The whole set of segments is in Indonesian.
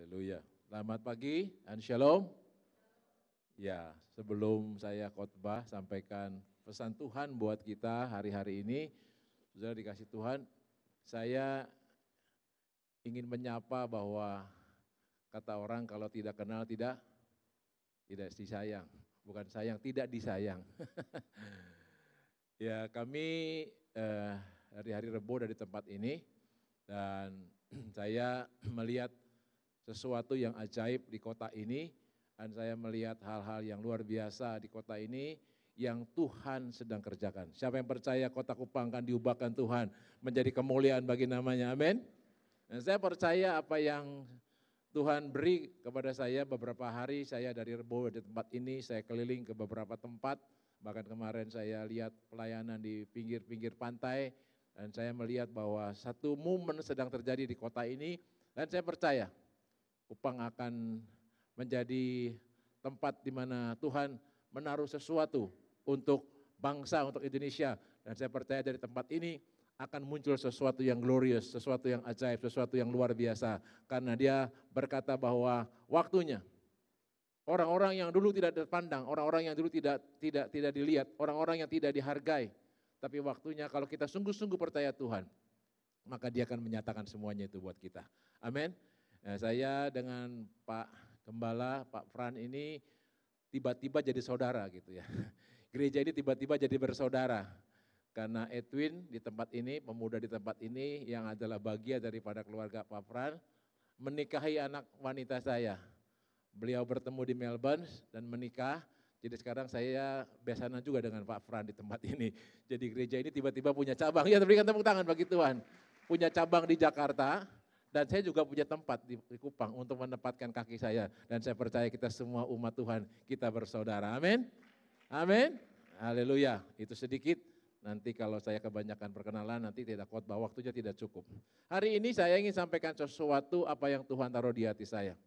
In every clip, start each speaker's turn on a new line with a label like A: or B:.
A: Haleluya. Selamat pagi dan shalom. Ya, sebelum saya khotbah sampaikan pesan Tuhan buat kita hari-hari ini. Saudara dikasih Tuhan, saya ingin menyapa bahwa kata orang kalau tidak kenal tidak disayang. Bukan sayang, tidak disayang. Ya, kami hari-hari Rebo dari tempat ini dan saya melihat sesuatu yang ajaib di kota ini dan saya melihat hal-hal yang luar biasa di kota ini yang Tuhan sedang kerjakan. Siapa yang percaya Kota Kupang akan diubahkan Tuhan menjadi kemuliaan bagi namanya, amin. Dan saya percaya apa yang Tuhan beri kepada saya beberapa hari, saya dari Rebo di tempat ini, saya keliling ke beberapa tempat, bahkan kemarin saya lihat pelayanan di pinggir-pinggir pantai, dan saya melihat bahwa satu momen sedang terjadi di kota ini, dan saya percaya Kupang akan menjadi tempat di mana Tuhan menaruh sesuatu untuk bangsa, untuk Indonesia. Dan saya percaya dari tempat ini akan muncul sesuatu yang glorious, sesuatu yang ajaib, sesuatu yang luar biasa. Karena dia berkata bahwa waktunya orang-orang yang dulu tidak terpandang, orang-orang yang dulu tidak dilihat, orang-orang yang tidak dihargai. Tapi waktunya kalau kita sungguh-sungguh percaya Tuhan, maka dia akan menyatakan semuanya itu buat kita. Amin. Nah, saya dengan Pak Gembala, Pak Fran ini tiba-tiba jadi saudara gitu ya. Gereja ini tiba-tiba jadi bersaudara. Karena Edwin di tempat ini, pemuda di tempat ini yang adalah bagian daripada keluarga Pak Fran, menikahi anak wanita saya. Beliau bertemu di Melbourne dan menikah. Jadi sekarang saya besanan juga dengan Pak Fran di tempat ini. Jadi gereja ini tiba-tiba punya cabang. Ya, berikan tepuk tangan bagi Tuhan. Punya cabang di Jakarta. Dan saya juga punya tempat di Kupang untuk menempatkan kaki saya. Dan saya percaya kita semua umat Tuhan, kita bersaudara. Amin. Amin. Haleluya. Itu sedikit. Nanti kalau saya kebanyakan perkenalan, nanti tidak khotbah, waktunya tidak cukup. Hari ini saya ingin sampaikan sesuatu apa yang Tuhan taruh di hati saya.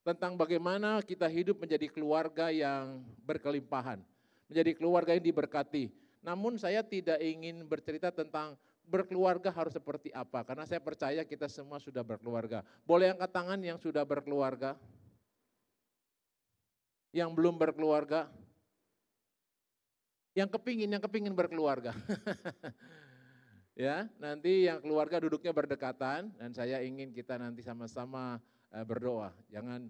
A: Tentang bagaimana kita hidup menjadi keluarga yang berkelimpahan. Menjadi keluarga yang diberkati. Namun saya tidak ingin bercerita tentang berkeluarga harus seperti apa, karena saya percaya kita semua sudah berkeluarga. Boleh angkat tangan yang sudah berkeluarga? Yang belum berkeluarga? Yang kepingin berkeluarga. Ya, nanti yang keluarga duduknya berdekatan dan saya ingin kita nanti sama-sama berdoa. Jangan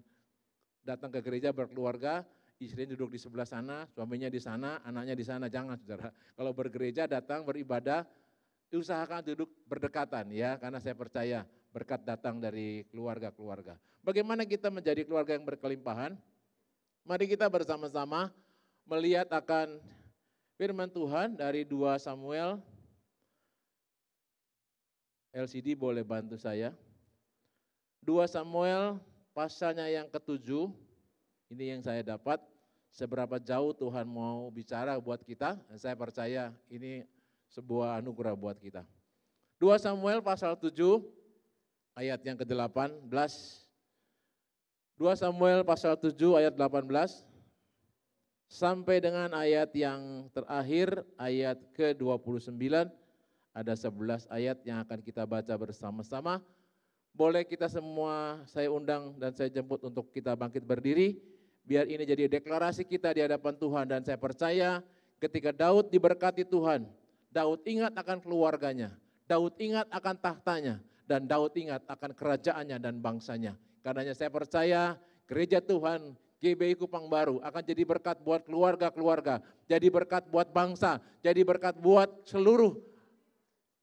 A: datang ke gereja berkeluarga, istrinya duduk di sebelah sana, suaminya di sana, anaknya di sana, jangan saudara. Kalau bergereja datang beribadah, usahakan duduk berdekatan ya, karena saya percaya berkat datang dari keluarga-keluarga. Bagaimana kita menjadi keluarga yang berkelimpahan? Mari kita bersama-sama melihat akan firman Tuhan dari 2 Samuel. LCD boleh bantu saya. 2 Samuel pasalnya yang ke-7, ini yang saya dapat. Seberapa jauh Tuhan mau bicara buat kita, saya percaya ini sebuah anugerah buat kita. 2 Samuel pasal 7 ayat yang ke-18. 2 Samuel pasal 7 ayat 18 sampai dengan ayat yang terakhir ayat ke-29. Ada 11 ayat yang akan kita baca bersama-sama. Boleh kita semua saya undang dan saya jemput untuk kita bangkit berdiri. Biar ini jadi deklarasi kita di hadapan Tuhan dan saya percaya ketika Daud diberkati Tuhan, Daud ingat akan keluarganya, Daud ingat akan tahtanya, dan Daud ingat akan kerajaannya dan bangsanya. Karenanya saya percaya gereja Tuhan GBI Kupang Baru akan jadi berkat buat keluarga-keluarga, jadi berkat buat bangsa, jadi berkat buat seluruh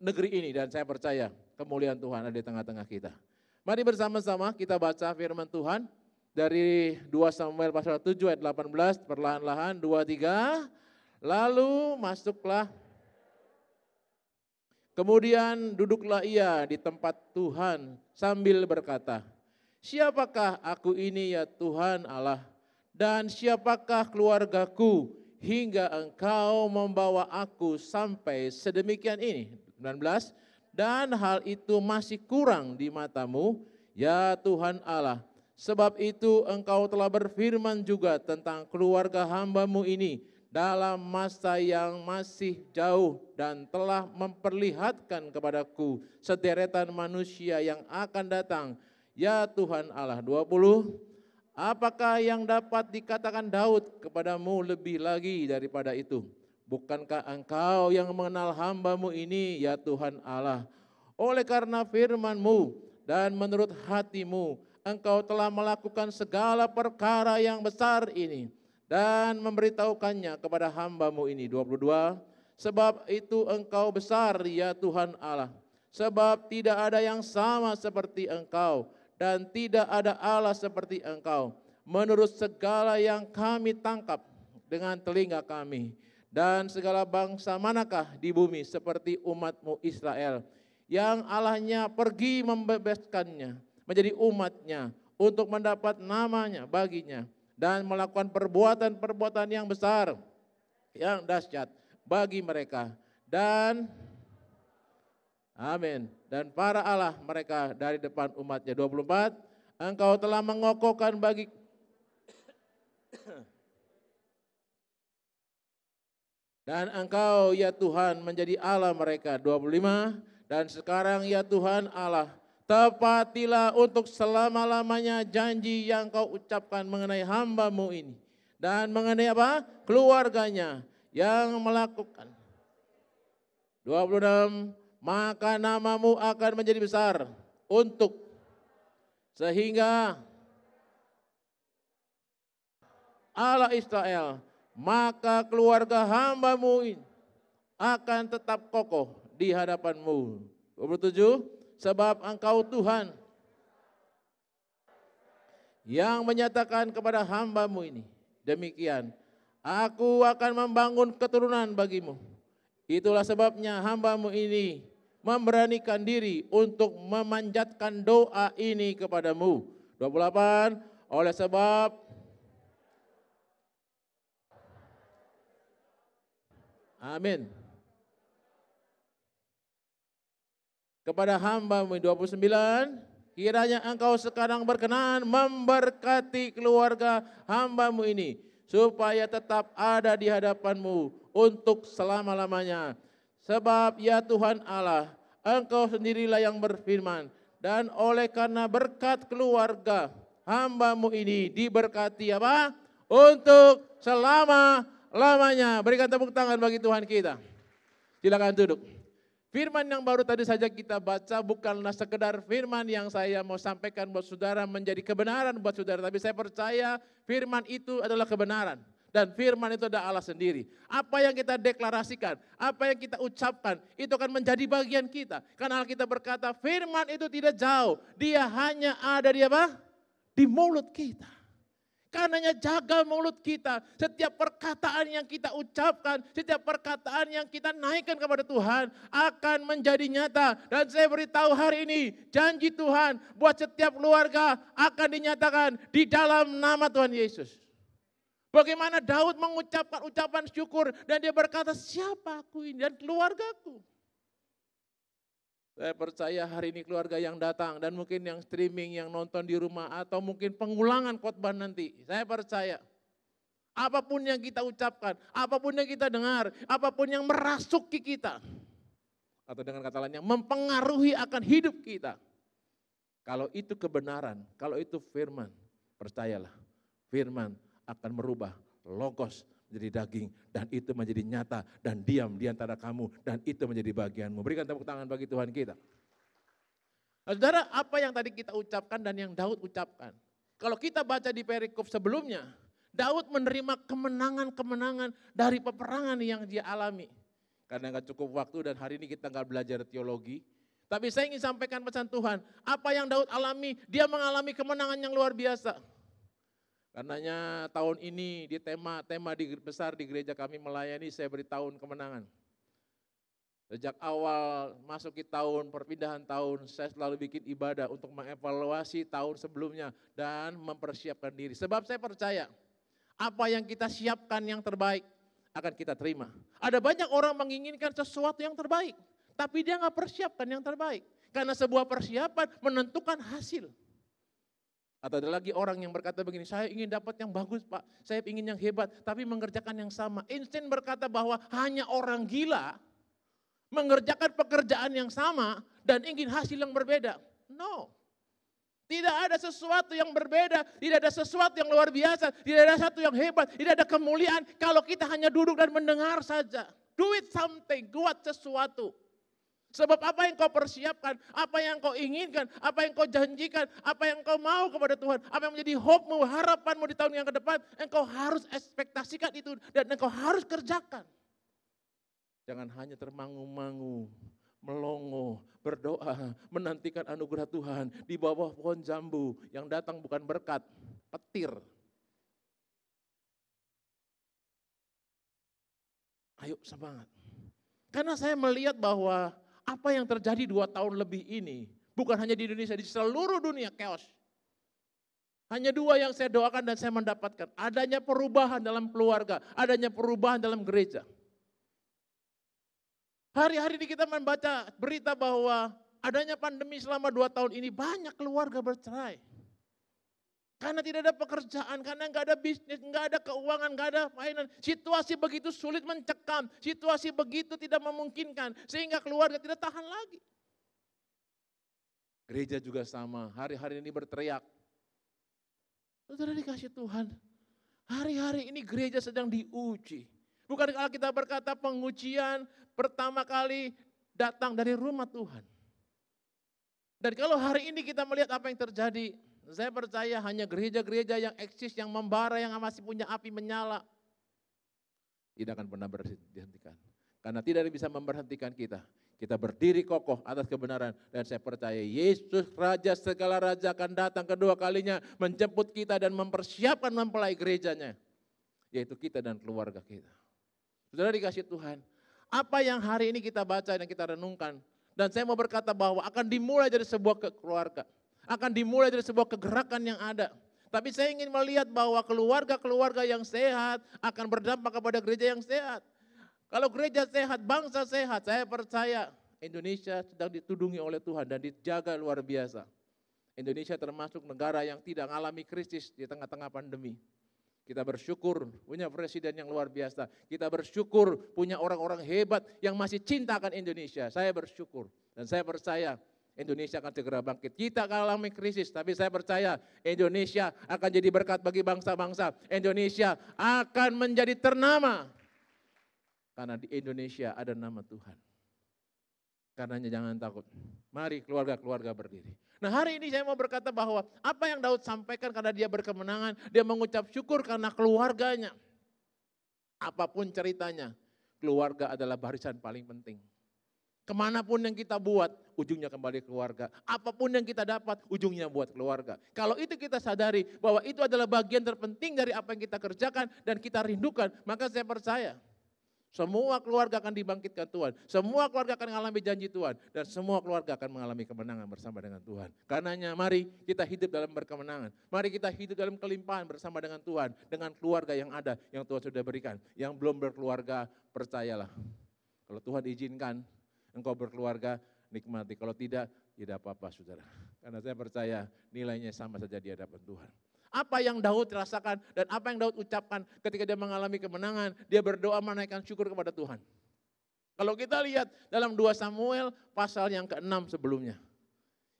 A: negeri ini. Dan saya percaya kemuliaan Tuhan ada di tengah-tengah kita. Mari bersama-sama kita baca firman Tuhan dari 2 Samuel pasal 7 ayat 18, perlahan-lahan, 2, 3. Lalu masuklah. Kemudian duduklah ia di tempat Tuhan sambil berkata, siapakah aku ini ya Tuhan Allah, dan siapakah keluargaku hingga engkau membawa aku sampai sedemikian ini. 19, dan hal itu masih kurang di matamu ya Tuhan Allah, sebab itu engkau telah berfirman juga tentang keluarga hambamu ini dalam masa yang masih jauh dan telah memperlihatkan kepadaku sederetan manusia yang akan datang ya Tuhan Allah. 20, apakah yang dapat dikatakan Daud kepadamu lebih lagi daripada itu? Bukankah engkau yang mengenal hamba-Mu ini, ya Tuhan Allah? Oleh karena firman-Mu dan menurut hati-Mu, engkau telah melakukan segala perkara yang besar ini dan memberitahukannya kepada hamba-Mu ini. 22, sebab itu engkau besar, ya Tuhan Allah. Sebab tidak ada yang sama seperti engkau dan tidak ada Allah seperti engkau. Menurut segala yang kami tangkap dengan telinga kami, dan segala bangsa manakah di bumi seperti umat-Mu Israel, yang Allahnya pergi membebaskannya menjadi umatnya untuk mendapat namanya baginya, dan melakukan perbuatan-perbuatan yang besar, yang dahsyat bagi mereka. Dan amin. Dan para Allah mereka dari depan umatnya. 24, engkau telah mengokohkan bagi dan engkau ya Tuhan menjadi Allah mereka. 25, dan sekarang ya Tuhan Allah, tepatilah untuk selama-lamanya janji yang kau ucapkan mengenai hamba-Mu ini. Dan mengenai apa? Keluarganya yang melakukan. 26, maka nama-Mu akan menjadi besar untuk sehingga Allah Israel, maka keluarga hamba-Mu ini akan tetap kokoh di hadapan-Mu. 27, sebab engkau Tuhan yang menyatakan kepada hamba-Mu ini, demikian, aku akan membangun keturunan bagimu. Itulah sebabnya hamba-Mu ini memberanikan diri untuk memanjatkan doa ini kepadamu. 28, oleh sebab amin. Kepada hamba-Mu 29, kiranya engkau sekarang berkenan memberkati keluarga hamba-Mu ini, supaya tetap ada di hadapan-Mu untuk selama-lamanya. Sebab ya Tuhan Allah, engkau sendirilah yang berfirman, dan oleh karena berkat keluarga hamba-Mu ini diberkati apa? Untuk selama-lamanya. Berikan tepuk tangan bagi Tuhan kita. Silakan duduk. Firman yang baru tadi saja kita baca bukanlah sekedar firman yang saya mau sampaikan buat saudara menjadi kebenaran buat saudara. Tapi saya percaya firman itu adalah kebenaran. Dan firman itu adalah Allah sendiri. Apa yang kita deklarasikan, apa yang kita ucapkan, itu akan menjadi bagian kita. Karena kita berkata firman itu tidak jauh. Dia hanya ada di apa? Di mulut kita. Karenanya jaga mulut kita, setiap perkataan yang kita ucapkan, setiap perkataan yang kita naikkan kepada Tuhan akan menjadi nyata. Dan saya beritahu hari ini, janji Tuhan buat setiap keluarga akan dinyatakan di dalam nama Tuhan Yesus. Bagaimana Daud mengucapkan ucapan syukur dan dia berkata, siapa aku ini dan keluargaku. Saya percaya hari ini keluarga yang datang dan mungkin yang streaming, yang nonton di rumah atau mungkin pengulangan khotbah nanti. Saya percaya apapun yang kita ucapkan, apapun yang kita dengar, apapun yang merasuki kita. Atau dengan kata lainnya mempengaruhi akan hidup kita. Kalau itu kebenaran, kalau itu firman, percayalah firman akan merubah logos menjadi daging dan itu menjadi nyata dan diam di antara kamu dan itu menjadi bagianmu. Berikan tepuk tangan bagi Tuhan kita. Nah, saudara, apa yang tadi kita ucapkan dan yang Daud ucapkan. Kalau kita baca di perikop sebelumnya, Daud menerima kemenangan-kemenangan dari peperangan yang dia alami. Karena gak cukup waktu dan hari ini kita gak belajar teologi. Tapi saya ingin sampaikan pesan Tuhan, apa yang Daud alami, dia mengalami kemenangan yang luar biasa. Karenanya tahun ini di tema besar di gereja kami melayani, saya beri tahun kemenangan. Sejak awal masuki tahun, perpindahan tahun, saya selalu bikin ibadah untuk mengevaluasi tahun sebelumnya dan mempersiapkan diri. Sebab saya percaya, apa yang kita siapkan yang terbaik akan kita terima. Ada banyak orang menginginkan sesuatu yang terbaik, tapi dia nggak persiapkan yang terbaik. Karena sebuah persiapan menentukan hasil. Atau ada lagi orang yang berkata begini, saya ingin dapat yang bagus Pak, saya ingin yang hebat, tapi mengerjakan yang sama. Einstein berkata bahwa hanya orang gila mengerjakan pekerjaan yang sama dan ingin hasil yang berbeda. No, Tidak ada sesuatu yang berbeda, tidak ada sesuatu yang luar biasa, tidak ada sesuatu yang hebat, tidak ada kemuliaan kalau kita hanya duduk dan mendengar saja. Do it something, buat sesuatu. Sebab apa yang kau persiapkan, apa yang kau inginkan, apa yang kau janjikan, apa yang kau mau kepada Tuhan, apa yang menjadi hope-mu, harapanmu di tahun yang ke depan, engkau harus ekspektasikan itu dan engkau harus kerjakan. Jangan hanya termangu-mangu, melongo, berdoa, menantikan anugerah Tuhan di bawah pohon jambu yang datang bukan berkat, petir. Ayo semangat. Karena saya melihat bahwa apa yang terjadi 2 tahun lebih ini, bukan hanya di Indonesia, di seluruh dunia chaos. Hanya 2 yang saya doakan dan saya mendapatkan. Adanya perubahan dalam keluarga, adanya perubahan dalam gereja. Hari-hari ini kita membaca berita bahwa adanya pandemi selama 2 tahun ini banyak keluarga bercerai. Karena tidak ada pekerjaan, karena nggak ada bisnis, nggak ada keuangan, nggak ada finance. Situasi begitu sulit mencekam, situasi begitu tidak memungkinkan. Sehingga keluarga tidak tahan lagi. Gereja juga sama, hari-hari ini berteriak. Saudara dikasih Tuhan, hari-hari ini gereja sedang diuji. Bukan kalau kita berkata pengujian pertama kali datang dari rumah Tuhan. Dan kalau hari ini kita melihat apa yang terjadi, saya percaya hanya gereja-gereja yang eksis, yang membara, yang masih punya api menyala, tidak akan pernah dihentikan. Karena tidak bisa memberhentikan kita. Kita berdiri kokoh atas kebenaran dan saya percaya Yesus Raja segala raja akan datang kedua kalinya menjemput kita dan mempersiapkan mempelai gerejanya. Yaitu kita dan keluarga kita. Saudara dikasih Tuhan, apa yang hari ini kita baca dan kita renungkan, dan saya mau berkata bahwa akan dimulai dari sebuah keluarga, akan dimulai dari sebuah kegerakan yang ada. Tapi saya ingin melihat bahwa keluarga-keluarga yang sehat akan berdampak kepada gereja yang sehat. Kalau gereja sehat, bangsa sehat, saya percaya Indonesia sedang ditudungi oleh Tuhan dan dijaga luar biasa. Indonesia termasuk negara yang tidak mengalami krisis di tengah-tengah pandemi. Kita bersyukur punya presiden yang luar biasa. Kita bersyukur punya orang-orang hebat yang masih cinta akan Indonesia. Saya bersyukur dan saya percaya Indonesia akan segera bangkit. Kita akan alami krisis, tapi saya percaya Indonesia akan jadi berkat bagi bangsa-bangsa. Indonesia akan menjadi ternama. Karena di Indonesia ada nama Tuhan. Karenanya jangan takut. Mari keluarga-keluarga berdiri. Nah hari ini saya mau berkata bahwa apa yang Daud sampaikan karena dia berkemenangan, dia mengucap syukur karena keluarganya. Apapun ceritanya, keluarga adalah barisan paling penting. Kemanapun yang kita buat, ujungnya kembali keluarga. Apapun yang kita dapat, ujungnya buat keluarga. Kalau itu kita sadari bahwa itu adalah bagian terpenting dari apa yang kita kerjakan dan kita rindukan, maka saya percaya semua keluarga akan dibangkitkan Tuhan. Semua keluarga akan mengalami janji Tuhan. Dan semua keluarga akan mengalami kemenangan bersama dengan Tuhan. Karenanya mari kita hidup dalam berkemenangan. Mari kita hidup dalam kelimpahan bersama dengan Tuhan. Dengan keluarga yang ada, yang Tuhan sudah berikan. Yang belum berkeluarga, percayalah. Kalau Tuhan izinkan engkau berkeluarga, nikmati. Kalau tidak, tidak apa-apa saudara. Karena saya percaya nilainya sama saja di hadapan Tuhan. Apa yang Daud rasakan dan apa yang Daud ucapkan ketika dia mengalami kemenangan, dia berdoa menaikkan syukur kepada Tuhan. Kalau kita lihat dalam 2 Samuel pasal yang ke-6 sebelumnya.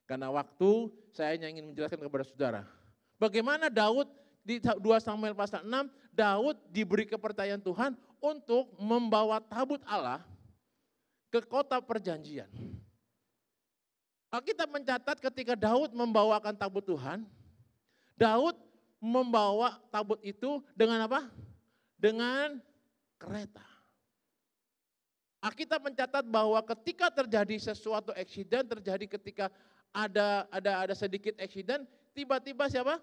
A: Karena waktu saya hanya ingin menjelaskan kepada saudara. Bagaimana Daud di 2 Samuel pasal 6, Daud diberi kepercayaan Tuhan untuk membawa tabut Allah ke kota perjanjian. Alkitab mencatat ketika Daud membawakan tabut Tuhan, Daud membawa tabut itu dengan apa? Dengan kereta. Alkitab mencatat bahwa ketika terjadi sesuatu eksiden, terjadi ketika ada sedikit eksiden, tiba-tiba siapa?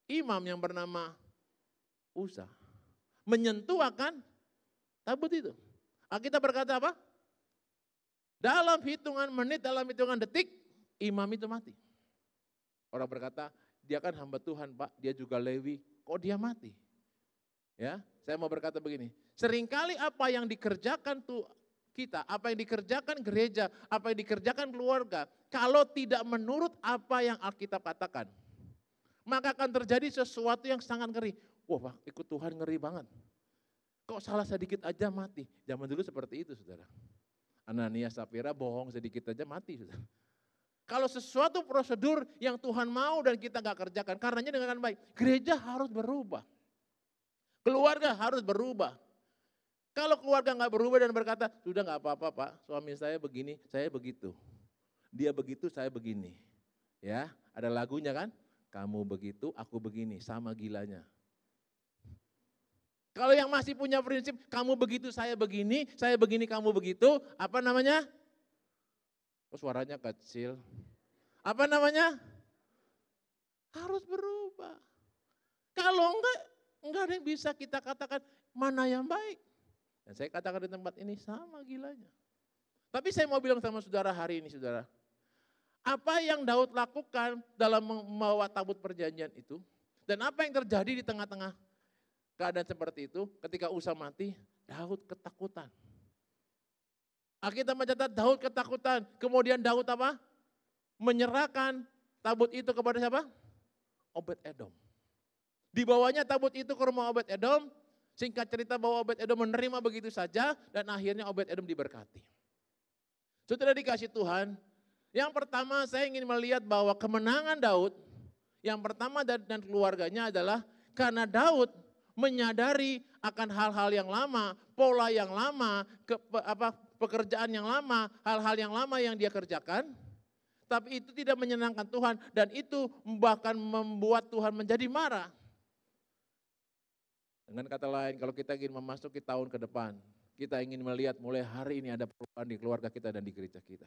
A: Imam yang bernama Uza menyentuh akan tabut itu. Alkitab berkata apa? Dalam hitungan menit, dalam hitungan detik, imam itu mati. Orang berkata, dia kan hamba Tuhan Pak, dia juga Lewi, kok dia mati? Ya, saya mau berkata begini, seringkali apa yang dikerjakan kita, apa yang dikerjakan gereja, apa yang dikerjakan keluarga, kalau tidak menurut apa yang Alkitab katakan, maka akan terjadi sesuatu yang sangat ngeri. Wah Pak, ikut Tuhan ngeri banget. Kok salah sedikit aja mati? Zaman dulu seperti itu saudara. Ananias Sapira bohong sedikit aja mati saudara. Kalau sesuatu prosedur yang Tuhan mau dan kita gak kerjakan, karenanya dengan baik, gereja harus berubah. Keluarga harus berubah. Kalau keluarga gak berubah dan berkata, sudah gak apa-apa Pak, suami saya begini, saya begitu. Dia begitu, saya begini. Ya, ada lagunya kan? Kamu begitu, aku begini, sama gilanya. Kalau yang masih punya prinsip, kamu begitu, saya begini, kamu begitu, apa namanya? Oh, suaranya kecil. Apa namanya? Harus berubah. Kalau enggak ada yang bisa kita katakan mana yang baik. Dan saya katakan di tempat ini sama gilanya. Tapi saya mau bilang sama saudara hari ini saudara. Apa yang Daud lakukan dalam membawa tabut perjanjian itu. Dan apa yang terjadi di tengah-tengah keadaan seperti itu. Ketika Usa mati, Daud ketakutan. Alkitab mencatat Daud ketakutan. Kemudian Daud apa? Menyerahkan tabut itu kepada siapa? Obed-Edom. Dibawanya tabut itu ke rumah Obed-Edom. Singkat cerita bahwa Obed-Edom menerima begitu saja dan akhirnya Obed-Edom diberkati. Saudara dikasih Tuhan, yang pertama saya ingin melihat bahwa kemenangan Daud, yang pertama dan keluarganya adalah karena Daud menyadari akan hal-hal yang lama, pola yang lama, pekerjaan yang lama, hal-hal yang lama yang dia kerjakan. Tapi itu tidak menyenangkan Tuhan dan itu bahkan membuat Tuhan menjadi marah. Dengan kata lain, kalau kita ingin memasuki tahun ke depan, kita ingin melihat mulai hari ini ada perubahan di keluarga kita dan di gereja kita.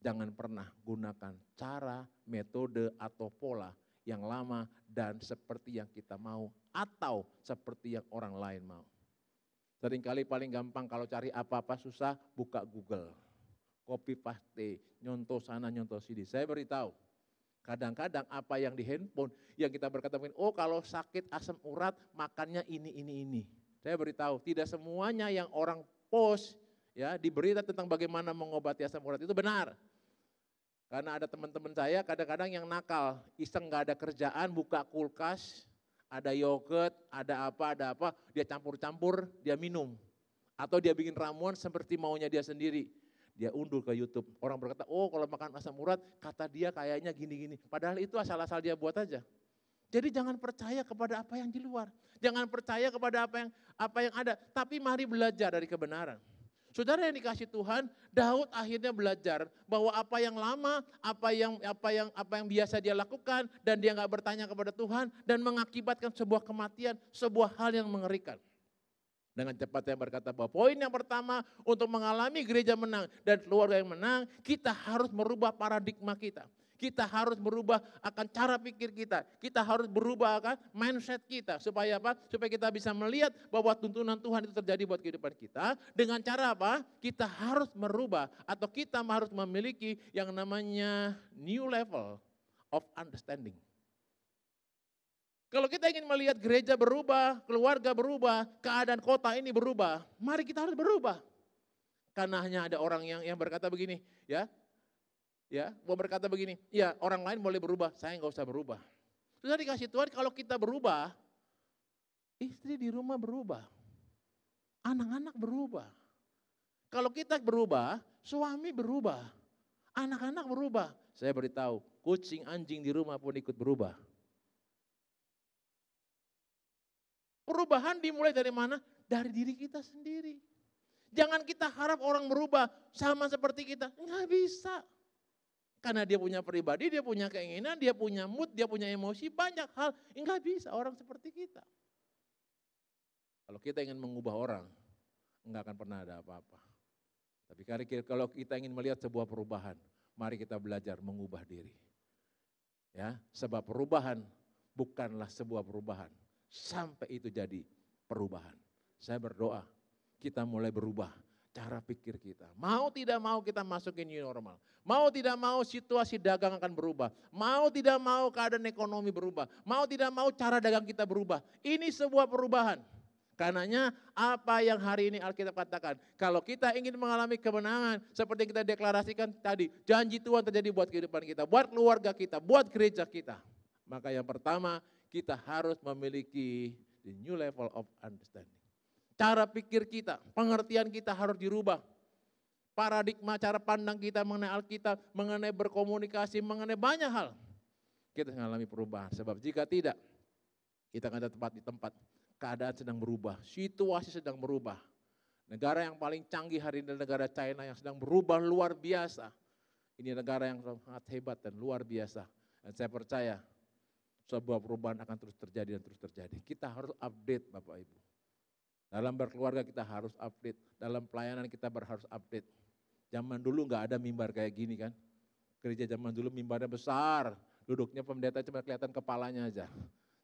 A: Jangan pernah gunakan cara, metode atau pola yang lama dan seperti yang kita mau atau seperti yang orang lain mau. Seringkali paling gampang kalau cari apa-apa susah, buka Google. Copy paste, nyontoh sana, nyontoh sini. Saya beritahu, kadang-kadang apa yang di handphone yang kita berkata, oh kalau sakit asam urat makannya ini. Saya beritahu, tidak semuanya yang orang post ya di berita tentang bagaimana mengobati asam urat itu benar. Karena ada teman-teman saya kadang-kadang yang nakal, iseng gak ada kerjaan, buka kulkas, ada yogurt, ada apa, dia campur-campur, dia minum. Atau dia bikin ramuan seperti maunya dia sendiri. Dia unduh ke YouTube. Orang berkata, oh kalau makan asam urat, kata dia kayaknya gini-gini. Padahal itu asal-asal dia buat aja. Jadi jangan percaya kepada apa yang di luar. Jangan percaya kepada apa yang ada. Tapi mari belajar dari kebenaran. Saudara yang dikasih Tuhan, Daud akhirnya belajar bahwa apa yang lama, apa yang biasa dia lakukan, dan dia nggak bertanya kepada Tuhan, dan mengakibatkan sebuah kematian, sebuah hal yang mengerikan. Dengan cepat saya berkata bahwa poin yang pertama untuk mengalami gereja menang dan keluarga yang menang, kita harus merubah paradigma kita. Kita harus berubah akan cara pikir kita. Kita harus berubah akan mindset kita. Supaya apa? Supaya kita bisa melihat bahwa tuntunan Tuhan itu terjadi buat kehidupan kita. Dengan cara apa? Kita harus merubah atau kita harus memiliki yang namanya new level of understanding. Kalau kita ingin melihat gereja berubah, keluarga berubah, keadaan kota ini berubah, mari kita harus berubah. Karena hanya ada orang yang berkata begini, mau berkata begini, ya orang lain boleh berubah, saya nggak usah berubah. Sudah dikasih Tuhan kalau kita berubah, istri di rumah berubah, anak-anak berubah. Kalau kita berubah, suami berubah, anak-anak berubah. Saya beritahu, kucing anjing di rumah pun ikut berubah. Perubahan dimulai dari mana? Dari diri kita sendiri. Jangan kita harap orang berubah sama seperti kita. Enggak bisa. Karena dia punya pribadi, dia punya keinginan, dia punya mood, dia punya emosi, banyak hal. Enggak bisa orang seperti kita. Kalau kita ingin mengubah orang, enggak akan pernah ada apa-apa. Tapi kalau kita ingin melihat sebuah perubahan, mari kita belajar mengubah diri. Ya, sebab perubahan bukanlah sebuah perubahan. Sampai itu jadi perubahan. Saya berdoa kita mulai berubah cara pikir kita. Mau tidak mau kita masukin new normal. Mau tidak mau situasi dagang akan berubah. Mau tidak mau keadaan ekonomi berubah. Mau tidak mau cara dagang kita berubah. Ini sebuah perubahan. Karenanya apa yang hari ini Alkitab katakan. Kalau kita ingin mengalami kemenangan seperti yang kita deklarasikan tadi. Janji Tuhan terjadi buat kehidupan kita. Buat keluarga kita. Buat gereja kita. Maka yang pertama kita harus memiliki the new level of understanding. Cara pikir kita, pengertian kita harus dirubah. paradigma cara pandang kita mengenai Alkitab, mengenai berkomunikasi, mengenai banyak hal. Kita mengalami perubahan. Sebab jika tidak, kita akan ada tempat di tempat. Keadaan sedang berubah, situasi sedang berubah. Negara yang paling canggih hari ini adalah negara China yang sedang berubah luar biasa. Ini negara yang sangat hebat dan luar biasa. Dan saya percaya sebuah perubahan akan terus terjadi dan terus terjadi. Kita harus update Bapak Ibu. Dalam berkeluarga kita harus update, dalam pelayanan kita harus update. Zaman dulu nggak ada mimbar kayak gini kan. Gereja zaman dulu mimbarnya besar, duduknya pendeta cuma kelihatan kepalanya aja.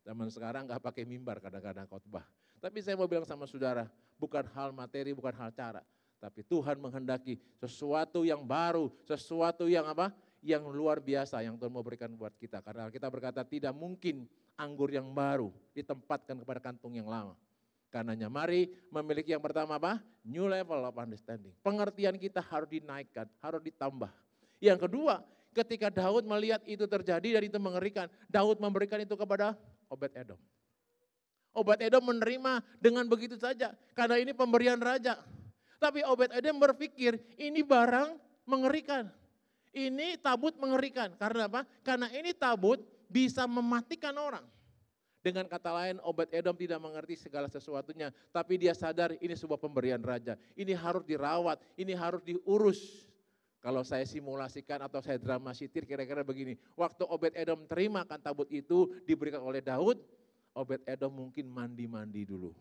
A: Zaman sekarang nggak pakai mimbar kadang-kadang khotbah. Tapi saya mau bilang sama saudara, bukan hal materi, bukan hal cara. Tapi Tuhan menghendaki sesuatu yang baru, sesuatu yang apa? Yang luar biasa yang Tuhan mau berikan buat kita. Karena kita berkata tidak mungkin anggur yang baru ditempatkan kepada kantung yang lama. Karenanya mari memiliki yang pertama apa? New level of understanding. Pengertian kita harus dinaikkan, harus ditambah. Yang kedua, ketika Daud melihat itu terjadi dan itu mengerikan, Daud memberikan itu kepada Obed-Edom. Obed-Edom menerima dengan begitu saja, karena ini pemberian raja. Tapi Obed-Edom berpikir, ini barang mengerikan. Ini tabut mengerikan. Karena apa? Karena ini tabut bisa mematikan orang. Dengan kata lain, Obed-Edom tidak mengerti segala sesuatunya, tapi dia sadar ini sebuah pemberian raja. Ini harus dirawat, ini harus diurus. Kalau saya simulasikan atau saya dramasitir kira-kira begini, waktu Obed-Edom terimakan tabut itu diberikan oleh Daud, Obed-Edom mungkin mandi-mandi dulu.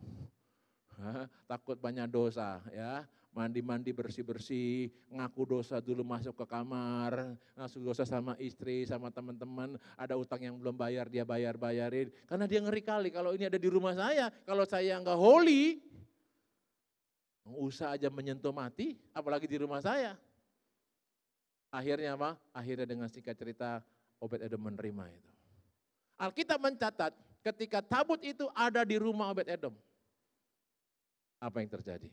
A: Takut banyak dosa ya. Mandi-mandi bersih-bersih, ngaku dosa dulu masuk ke kamar, ngaku dosa sama istri, sama teman-teman, ada utang yang belum bayar dia bayar-bayarin. Karena dia ngeri kali kalau ini ada di rumah saya, kalau saya enggak holy, usah aja menyentuh mati, apalagi di rumah saya. Akhirnya apa? Akhirnya dengan singkat cerita Obed-Edom menerima itu. Alkitab mencatat ketika tabut itu ada di rumah Obed-Edom, apa yang terjadi?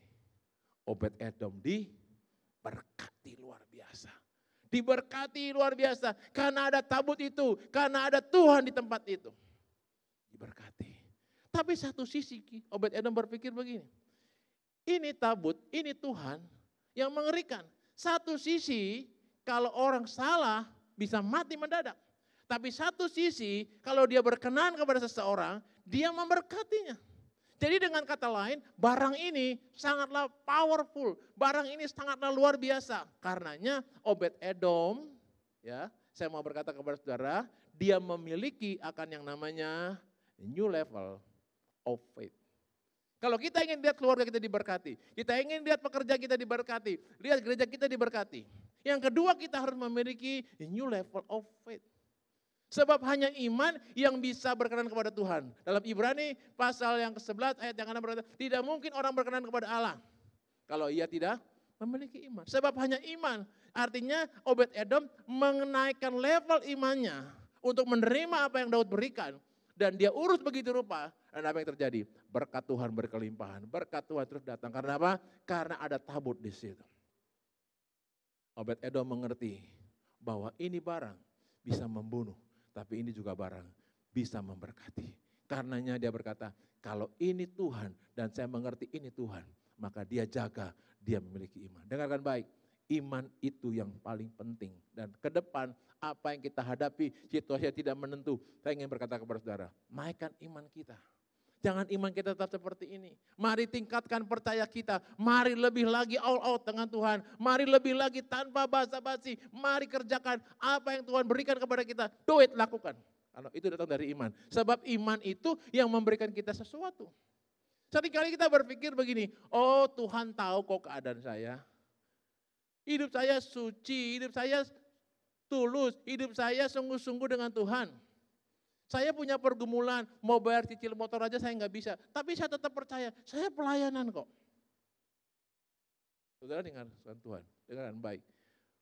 A: Obed-Edom diberkati luar biasa. Diberkati luar biasa karena ada tabut itu, karena ada Tuhan di tempat itu. Diberkati. Tapi satu sisi Obed-Edom berpikir begini, ini tabut, ini Tuhan yang mengerikan. Satu sisi kalau orang salah bisa mati mendadak. Tapi satu sisi kalau dia berkenan kepada seseorang, dia memberkatinya. Jadi dengan kata lain, barang ini sangatlah powerful, barang ini sangatlah luar biasa. Karenanya Obed-Edom, ya, saya mau berkata kepada saudara, dia memiliki akan yang namanya new level of faith. Kalau kita ingin lihat keluarga kita diberkati, kita ingin lihat pekerja kita diberkati, lihat gereja kita diberkati. Yang kedua kita harus memiliki new level of faith. Sebab hanya iman yang bisa berkenan kepada Tuhan. Dalam Ibrani pasal yang ke-11 ayat yang ke-6 berkata, tidak mungkin orang berkenan kepada Allah kalau ia tidak memiliki iman. Sebab hanya iman. Artinya Obed-Edom menaikkan level imannya untuk menerima apa yang Daud berikan. Dan dia urus begitu rupa. Dan apa yang terjadi? Berkat Tuhan berkelimpahan. Berkat Tuhan terus datang. Karena apa? Karena ada tabut di situ. Obed-Edom mengerti bahwa ini barang bisa membunuh. Tapi ini juga barang bisa memberkati. Karenanya dia berkata, kalau ini Tuhan dan saya mengerti ini Tuhan, maka dia jaga, dia memiliki iman. Dengarkan baik, iman itu yang paling penting. Dan ke depan apa yang kita hadapi, situasi yang tidak menentu. Saya ingin berkata kepada saudara, naikkan iman kita. Jangan iman kita tetap seperti ini. Mari tingkatkan percaya kita. Mari lebih lagi all out dengan Tuhan. Mari lebih lagi tanpa basa-basi. Mari kerjakan apa yang Tuhan berikan kepada kita. Do it, lakukan. Kalau itu datang dari iman. Sebab iman itu yang memberikan kita sesuatu. Seringkali kita berpikir begini, oh Tuhan tahu kok keadaan saya. Hidup saya suci, hidup saya tulus, hidup saya sungguh-sungguh dengan Tuhan. Saya punya pergumulan, mau bayar cicil motor aja saya nggak bisa. Tapi saya tetap percaya, saya pelayanan kok. Saudara dengar Tuhan, dengarkan baik.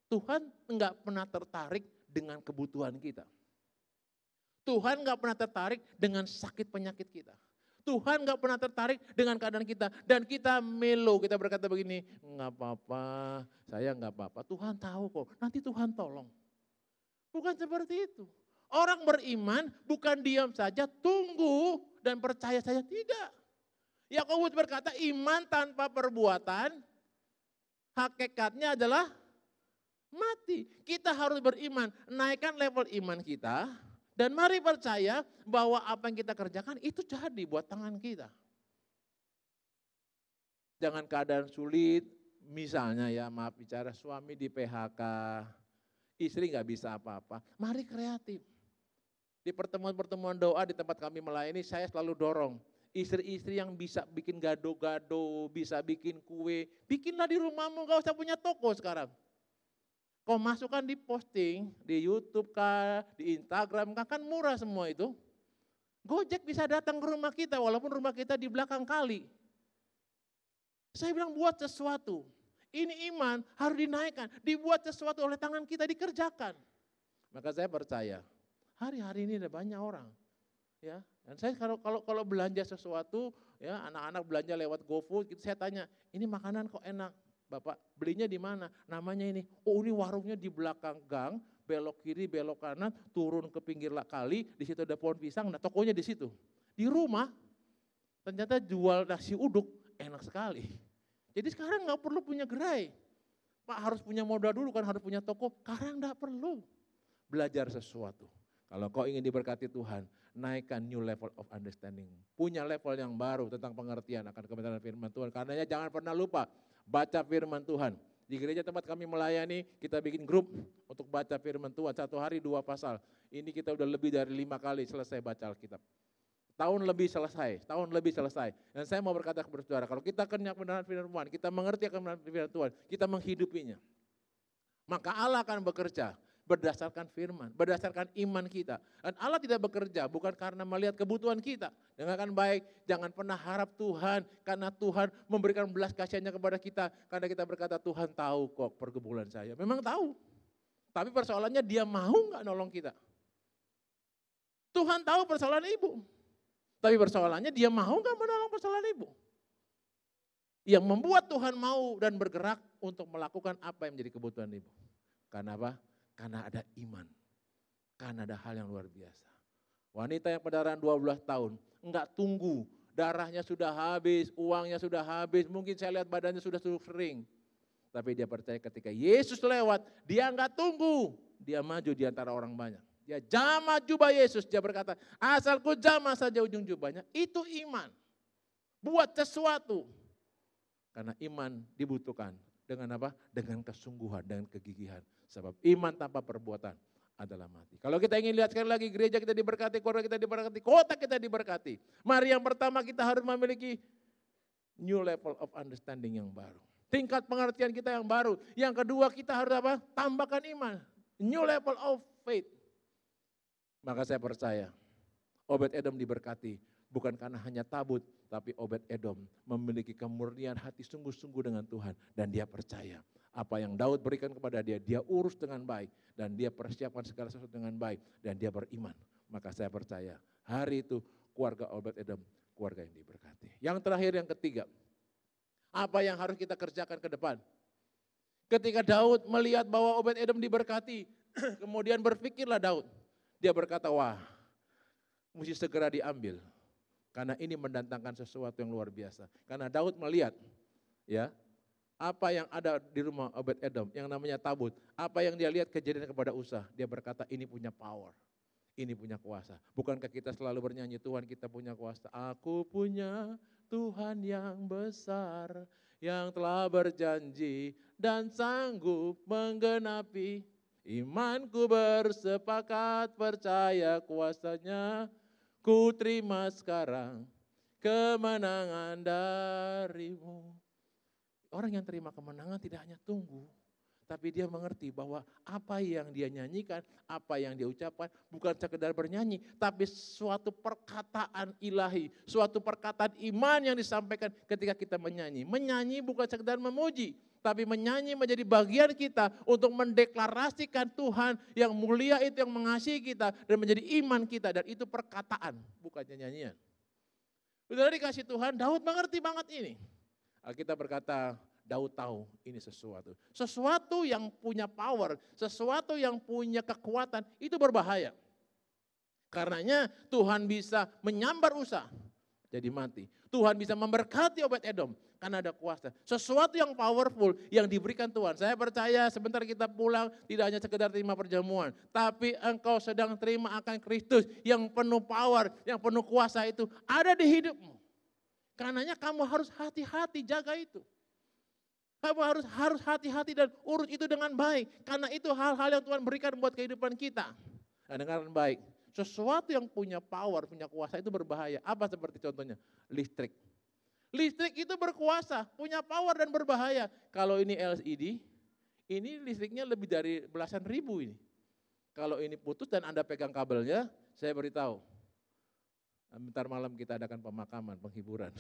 A: Tuhan nggak pernah tertarik dengan kebutuhan kita. Tuhan nggak pernah tertarik dengan sakit penyakit kita. Tuhan nggak pernah tertarik dengan keadaan kita. Dan kita melo, kita berkata begini, nggak apa-apa, saya nggak apa-apa. Tuhan tahu kok, nanti Tuhan tolong. Bukan seperti itu. Orang beriman bukan diam saja, tunggu dan percaya saja, tidak. Yakobus berkata iman tanpa perbuatan Hakikatnya adalah mati. Kita harus beriman, naikkan level iman kita. Dan mari percaya bahwa apa yang kita kerjakan itu jadi buat tangan kita. Jangan keadaan sulit, misalnya ya maaf bicara suami di PHK, istri nggak bisa apa-apa. Mari kreatif. Di pertemuan-pertemuan doa di tempat kami melayani, saya selalu dorong. Istri-istri yang bisa bikin gado-gado, bisa bikin kue, bikinlah di rumahmu, gak usah punya toko sekarang. Kau masukkan di posting, di YouTube kah, di Instagram kah, kan murah semua itu. Gojek bisa datang ke rumah kita, walaupun rumah kita di belakang kali. Saya bilang buat sesuatu. Ini iman harus dinaikkan, dibuat sesuatu oleh tangan kita, dikerjakan. Maka saya percaya, hari-hari ini ada banyak orang, ya. Dan saya kalau belanja sesuatu, ya anak-anak belanja lewat GoFood, gitu, saya tanya, ini makanan kok enak, Bapak belinya di mana? Namanya ini, oh ini warungnya di belakang gang, belok kiri, belok kanan, turun ke pinggir kali, di situ ada pohon pisang, nah tokonya di situ. Di rumah, ternyata jual nasi uduk, enak sekali. Jadi sekarang nggak perlu punya gerai, Pak harus punya modal dulu kan, harus punya toko, sekarang nggak perlu. Belajar sesuatu. Kalau kau ingin diberkati Tuhan, naikkan new level of understanding. Punya level yang baru tentang pengertian akan kebenaran firman Tuhan. Karenanya jangan pernah lupa baca firman Tuhan. Di gereja tempat kami melayani, kita bikin grup untuk baca firman Tuhan. 1 hari 2 pasal. Ini kita udah lebih dari 5 kali selesai baca Alkitab. Tahun lebih selesai. Dan saya mau berkata kepada saudara, kalau kita kenyang kebenaran firman Tuhan, kita mengerti akan kebenaran firman Tuhan, kita menghidupinya. Maka Allah akan bekerja berdasarkan firman, berdasarkan iman kita. Dan Allah tidak bekerja bukan karena melihat kebutuhan kita. Dengarkan baik, jangan pernah harap Tuhan karena Tuhan memberikan belas kasihannya kepada kita. Karena kita berkata Tuhan tahu kok pergumulan saya. Memang tahu, tapi persoalannya dia mau gak nolong kita. Tuhan tahu persoalan ibu, tapi persoalannya dia mau gak menolong persoalan ibu. Yang membuat Tuhan mau dan bergerak untuk melakukan apa yang menjadi kebutuhan ibu. Karena apa? Karena ada iman, karena ada hal yang luar biasa. Wanita yang pendarahan 12 tahun, enggak tunggu, darahnya sudah habis, uangnya sudah habis, mungkin saya lihat badannya sudah kering. Tapi dia percaya ketika Yesus lewat, dia enggak tunggu, dia maju di antara orang banyak. Dia jamah jubah Yesus, dia berkata, asalku jamah saja ujung jubahnya, itu iman. Buat sesuatu, karena iman dibutuhkan. Dengan apa? Dengan kesungguhan, dengan kegigihan. Sebab iman tanpa perbuatan adalah mati. Kalau kita ingin lihat sekali lagi gereja kita diberkati, keluarga kita diberkati, kota kita diberkati. Mari yang pertama kita harus memiliki new level of understanding yang baru. Tingkat pengertian kita yang baru. Yang kedua kita harus apa? Tambahkan iman. New level of faith. Maka saya percaya Obed-Edom diberkati. Bukan karena hanya tabut, tapi Obed-Edom memiliki kemurnian hati sungguh-sungguh dengan Tuhan. Dan dia percaya apa yang Daud berikan kepada dia, dia urus dengan baik. Dan dia persiapkan segala sesuatu dengan baik. Dan dia beriman. Maka saya percaya hari itu keluarga Obed-Edom, keluarga yang diberkati. Yang terakhir, yang ketiga, apa yang harus kita kerjakan ke depan? Ketika Daud melihat bahwa Obed-Edom diberkati, kemudian berpikirlah Daud. Dia berkata, wah, mesti segera diambil. Karena ini mendatangkan sesuatu yang luar biasa. Karena Daud melihat ya apa yang ada di rumah Obed-Edom yang namanya tabut. Apa yang dia lihat kejadian kepada Usa. Dia berkata ini punya power, ini punya kuasa. Bukankah kita selalu bernyanyi Tuhan kita punya kuasa. Aku punya Tuhan yang besar yang telah berjanji dan sanggup menggenapi. Imanku bersepakat percaya kuasanya. Ku terima sekarang kemenangan darimu. Orang yang terima kemenangan tidak hanya tunggu. Tapi dia mengerti bahwa apa yang dia nyanyikan, apa yang dia ucapkan bukan sekedar bernyanyi. Tapi suatu perkataan ilahi, suatu perkataan iman yang disampaikan ketika kita menyanyi. Menyanyi bukan sekedar memuji. Tapi menyanyi menjadi bagian kita untuk mendeklarasikan Tuhan yang mulia itu yang mengasihi kita dan menjadi iman kita. Dan itu perkataan, bukannya nyanyian. Sudah dikasih Tuhan, Daud mengerti banget ini. Alkitab berkata, Daud tahu ini sesuatu. Sesuatu yang punya power, sesuatu yang punya kekuatan, itu berbahaya. Karenanya Tuhan bisa menyambar Usa. jadi mati. Tuhan bisa memberkati Obed-Edom karena ada kuasa. Sesuatu yang powerful yang diberikan Tuhan. Saya percaya sebentar kita pulang tidak hanya sekedar terima perjamuan. Tapi engkau sedang terima akan Kristus yang penuh power, yang penuh kuasa itu ada di hidupmu. Karenanya kamu harus hati-hati jaga itu. Kamu harus hati-hati dan urus itu dengan baik. Karena itu hal-hal yang Tuhan berikan buat kehidupan kita. Nah, dengarkan baik. Sesuatu yang punya power, punya kuasa itu berbahaya. Apa seperti contohnya? Listrik. Listrik itu berkuasa, punya power dan berbahaya. Kalau ini LCD, ini listriknya lebih dari belasan ribu ini. Kalau ini putus dan Anda pegang kabelnya, saya beritahu. Bentar malam kita adakan pemakaman, penghiburan.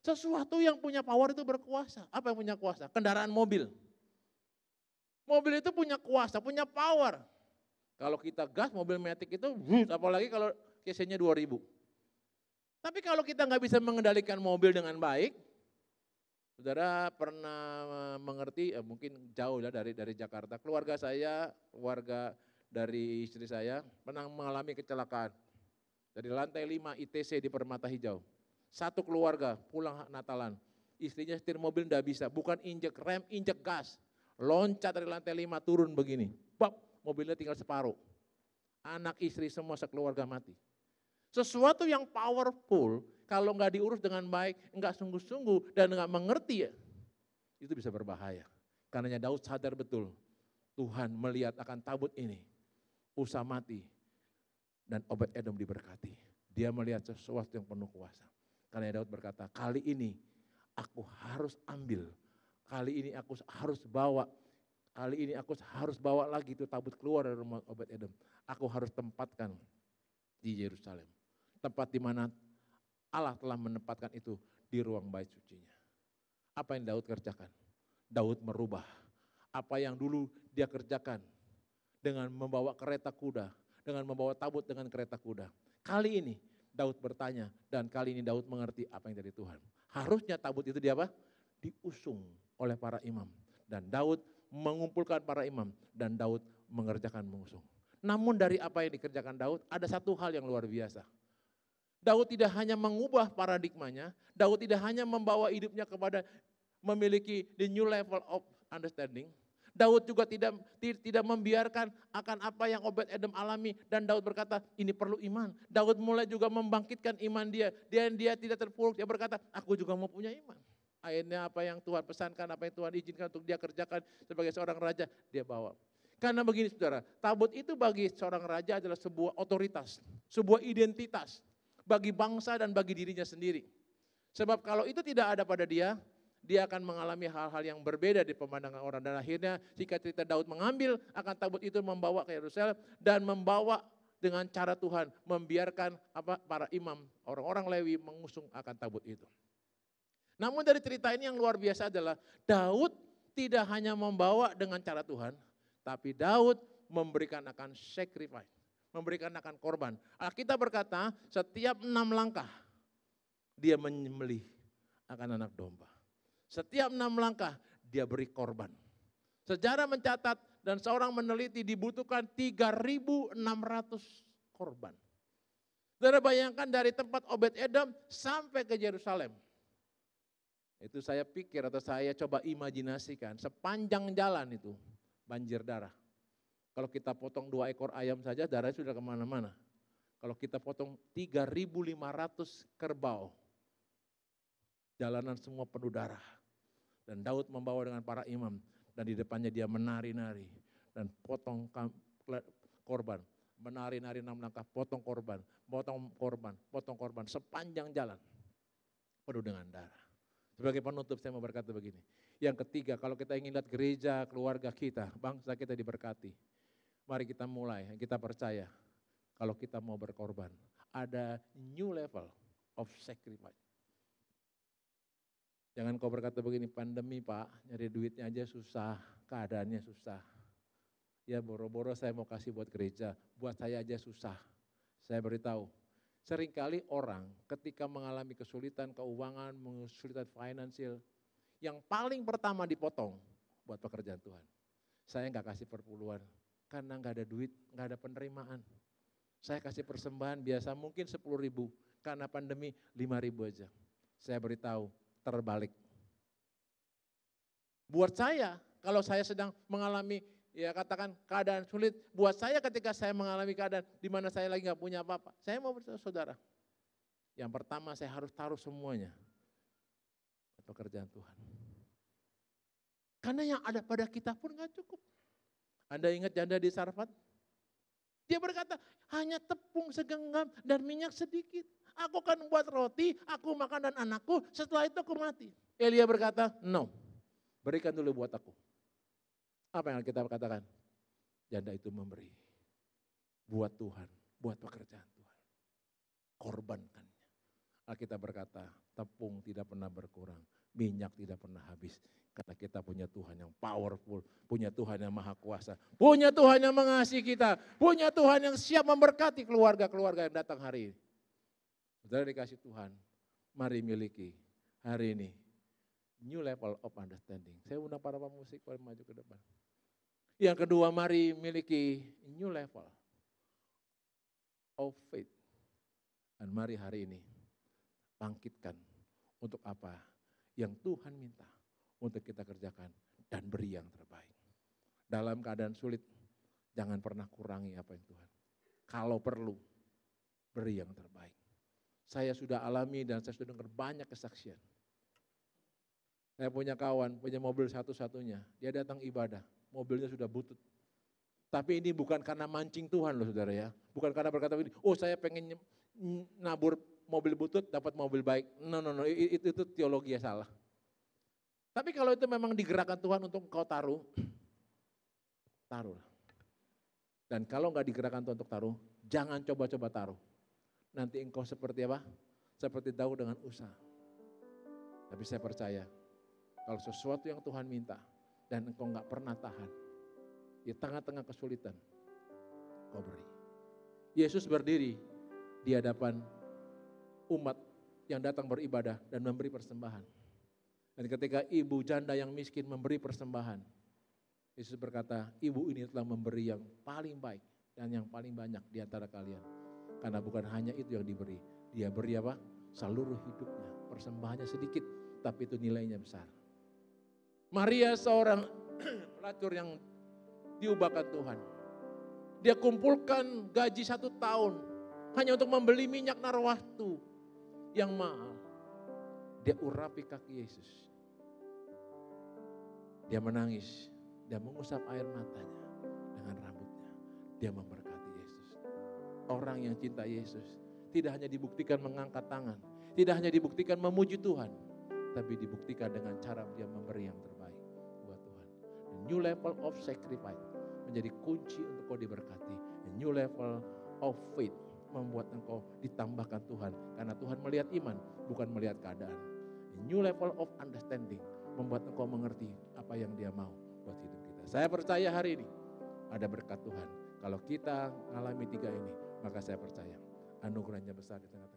A: Sesuatu yang punya power itu berkuasa. Apa yang punya kuasa? Kendaraan mobil. Mobil itu punya kuasa, punya power. Kalau kita gas mobil matic itu, apalagi kalau cc-nya 2000. Tapi kalau kita nggak bisa mengendalikan mobil dengan baik, saudara pernah mengerti, mungkin jauh lah dari Jakarta. Keluarga saya, keluarga dari istri saya pernah mengalami kecelakaan. Dari lantai 5 ITC di Permata Hijau. Satu keluarga pulang Natalan. Istrinya setir mobil nggak bisa, bukan injek rem, injek gas. Loncat dari lantai 5 turun begini. Bap, mobilnya tinggal separuh. Anak istri semua sekeluarga mati. Sesuatu yang powerful, kalau nggak diurus dengan baik, nggak sungguh-sungguh dan nggak mengerti ya, itu bisa berbahaya. Karenanya Daud sadar betul, Tuhan melihat akan tabut ini, Usa mati, dan Obed-Edom diberkati. Dia melihat sesuatu yang penuh kuasa. Karena Daud berkata, kali ini aku harus ambil, kali ini aku harus bawa, kali ini aku harus bawa lagi itu tabut keluar dari rumah Obed-Edom. Aku harus tempatkan di Yerusalem. Tempat di mana Allah telah menempatkan itu di ruang bait sucinya. Apa yang Daud kerjakan? Daud merubah apa yang dulu dia kerjakan dengan membawa kereta kuda, dengan membawa tabut dengan kereta kuda. Kali ini Daud bertanya dan kali ini Daud mengerti apa yang dari Tuhan. Harusnya tabut itu diusung oleh para imam. Dan Daud mengumpulkan para imam dan Daud mengerjakan mengusung. Namun dari apa yang dikerjakan Daud ada satu hal yang luar biasa. Daud tidak hanya mengubah paradigmanya, Daud tidak hanya membawa hidupnya kepada memiliki the new level of understanding. Daud juga tidak membiarkan akan apa yang Obed-Edom alami dan Daud berkata ini perlu iman. Daud mulai juga membangkitkan iman dia dan dia tidak terpuruk. Dia berkata aku juga mau punya iman. Akhirnya apa yang Tuhan pesankan, apa yang Tuhan izinkan untuk dia kerjakan sebagai seorang raja, dia bawa. Karena begini saudara, tabut itu bagi seorang raja adalah sebuah otoritas, sebuah identitas bagi bangsa dan bagi dirinya sendiri. Sebab kalau itu tidak ada pada dia akan mengalami hal-hal yang berbeda di pemandangan orang. Dan akhirnya jika cerita Daud mengambil akan tabut itu membawa ke Yerusalem dan membawa dengan cara Tuhan membiarkan para imam, orang-orang Lewi mengusung akan tabut itu. Namun dari cerita ini yang luar biasa adalah Daud tidak hanya membawa dengan cara Tuhan, tapi Daud memberikan akan sacrifice, memberikan akan korban. Alkitab berkata setiap 6 langkah dia menyembelih akan anak domba. Setiap 6 langkah dia beri korban. Sejarah mencatat dan seorang meneliti dibutuhkan 3.600 korban. Saudara bayangkan dari tempat Obed-Edom sampai ke Yerusalem. Itu saya pikir atau saya coba imajinasikan sepanjang jalan itu banjir darah. Kalau kita potong 2 ekor ayam saja darahnya sudah kemana-mana. Kalau kita potong 3.500 kerbau, jalanan semua penuh darah. Dan Daud membawa dengan para imam dan di depannya dia menari-nari dan potong korban. Menari-nari 6 langkah, potong korban, potong korban sepanjang jalan penuh dengan darah. Sebagai penutup saya mau berkata begini. Yang ketiga, kalau kita ingin lihat gereja, keluarga kita, bangsa kita diberkati. Mari kita mulai, kita percaya kalau kita mau berkorban. Ada new level of sacrifice. Jangan kau berkata begini, pandemi Pak, nyari duitnya aja susah, keadaannya susah. Ya boro-boro saya mau kasih buat gereja, buat saya aja susah. Saya beritahu, seringkali orang ketika mengalami kesulitan keuangan, kesulitan finansial, yang paling pertama dipotong buat pekerjaan Tuhan. Saya nggak kasih perpuluhan, karena nggak ada duit, nggak ada penerimaan. Saya kasih persembahan biasa mungkin 10.000, karena pandemi 5.000 aja. Saya beritahu, terbalik. Buat saya, kalau saya sedang mengalami, ya katakan keadaan sulit, buat saya ketika saya mengalami keadaan di mana saya lagi nggak punya apa-apa, saya mau beritahu saudara, yang pertama saya harus taruh semuanya pekerjaan Tuhan. Karena yang ada pada kita pun nggak cukup. Anda ingat janda di Sarfat? Dia berkata, hanya tepung segenggam dan minyak sedikit. Aku kan buat roti, aku makan dan anakku, setelah itu aku mati. Elia berkata, no, berikan dulu buat aku. Apa yang kita katakan? Janda itu memberi. Buat Tuhan, buat pekerjaan Tuhan. Korbankannya. Alkitab berkata, tepung tidak pernah berkurang, minyak tidak pernah habis. Karena kita punya Tuhan yang powerful, punya Tuhan yang maha kuasa, punya Tuhan yang mengasihi kita, punya Tuhan yang siap memberkati keluarga-keluarga yang datang hari ini. Saudara dikasih Tuhan, mari miliki hari ini new level of understanding. Saya undang para pemusik maju ke depan. Yang kedua, mari miliki new level of faith. Dan mari hari ini bangkitkan untuk apa yang Tuhan minta untuk kita kerjakan dan beri yang terbaik. Dalam keadaan sulit, jangan pernah kurangi apa yang Tuhan. Kalau perlu, beri yang terbaik. Saya sudah alami dan saya sudah dengar banyak kesaksian. Saya punya kawan, punya mobil satu-satunya. Dia datang ibadah, mobilnya sudah butut. Tapi ini bukan karena mancing Tuhan loh saudara ya. Bukan karena berkata begini, oh saya pengen nabur mobil butut dapat mobil baik. No, itu teologi yang salah. Tapi kalau itu memang digerakkan Tuhan untuk engkau taruh, taruh. Dan kalau enggak digerakkan Tuhan untuk taruh, jangan coba-coba taruh. Nanti engkau seperti apa? Seperti Daud dengan Usa. Tapi saya percaya, kalau sesuatu yang Tuhan minta dan engkau enggak pernah tahan, di tengah-tengah kesulitan, kau beri. Yesus berdiri di hadapan umat yang datang beribadah dan memberi persembahan. Dan ketika ibu janda yang miskin memberi persembahan, Yesus berkata, ibu ini telah memberi yang paling baik dan yang paling banyak di antara kalian. Karena bukan hanya itu yang diberi, dia beri apa? Seluruh hidupnya, persembahannya sedikit, tapi itu nilainya besar. Maria seorang pelacur yang diubahkan Tuhan. Dia kumpulkan gaji 1 tahun hanya untuk membeli minyak narwastu yang mahal. Dia urapi kaki Yesus. Dia menangis, dia mengusap air matanya dengan rambutnya. Dia memberkati Yesus. Orang yang cinta Yesus tidak hanya dibuktikan mengangkat tangan, tidak hanya dibuktikan memuji Tuhan, tapi dibuktikan dengan cara dia memberi yang terbaik buat Tuhan. A new level of sacrifice menjadi kunci untuk kau diberkati. A new level of faith membuat engkau ditambahkan Tuhan. Karena Tuhan melihat iman, bukan melihat keadaan. A new level of understanding membuat engkau mengerti apa yang dia mau buat hidup kita. Saya percaya hari ini ada berkat Tuhan. Kalau kita mengalami 3 ini, maka saya percaya anugerahnya besar di tengah-tengah.